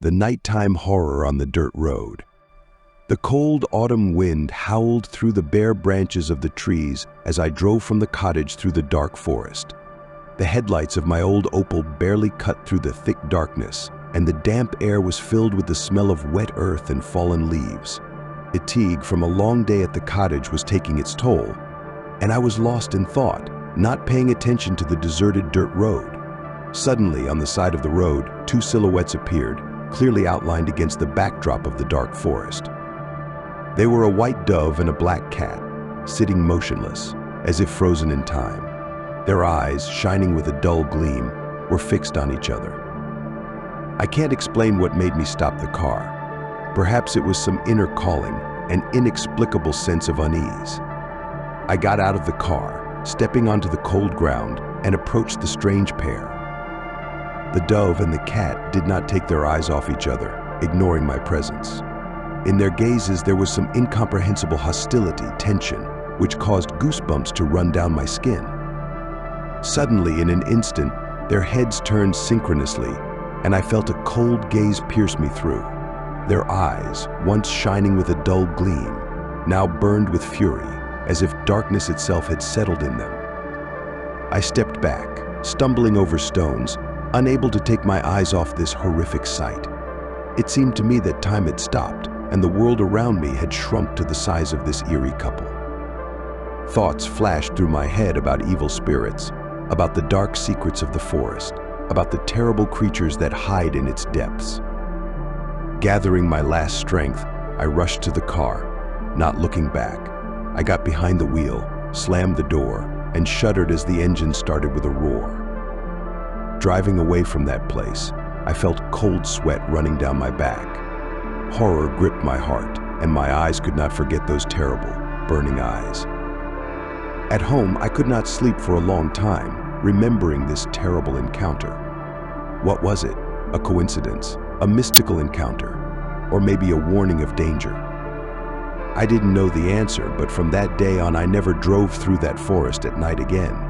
the nighttime horror on the dirt road. The cold autumn wind howled through the bare branches of the trees as I drove from the cottage through the dark forest. The headlights of my old Opel barely cut through the thick darkness, and the damp air was filled with the smell of wet earth and fallen leaves. Fatigue from a long day at the cottage was taking its toll, and I was lost in thought, not paying attention to the deserted dirt road. Suddenly, on the side of the road, two silhouettes appeared, clearly outlined against the backdrop of the dark forest. They were a white dove and a black cat, sitting motionless, as if frozen in time. Their eyes, shining with a dull gleam, were fixed on each other. I can't explain what made me stop the car. Perhaps it was some inner calling, an inexplicable sense of unease. I got out of the car, stepping onto the cold ground, and approached the strange pair. The dove and the cat did not take their eyes off each other, ignoring my presence. In their gazes, there was some incomprehensible hostility, tension, which caused goosebumps to run down my skin. Suddenly, in an instant, their heads turned synchronously, and I felt a cold gaze pierce me through. Their eyes, once shining with a dull gleam, now burned with fury, as if darkness itself had settled in them. I stepped back, stumbling over stones, unable to take my eyes off this horrific sight. It seemed to me that time had stopped, and the world around me had shrunk to the size of this eerie couple. Thoughts flashed through my head about evil spirits, about the dark secrets of the forest, about the terrible creatures that hide in its depths. Gathering my last strength, I rushed to the car, not looking back. I got behind the wheel, slammed the door, and shuddered as the engine started with a roar. Driving away from that place, I felt cold sweat running down my back. Horror gripped my heart, and my eyes could not forget those terrible, burning eyes. At home, I could not sleep for a long time, remembering this terrible encounter. What was it? A coincidence? A mystical encounter? Or maybe a warning of danger? I didn't know the answer, but from that day on, I never drove through that forest at night again.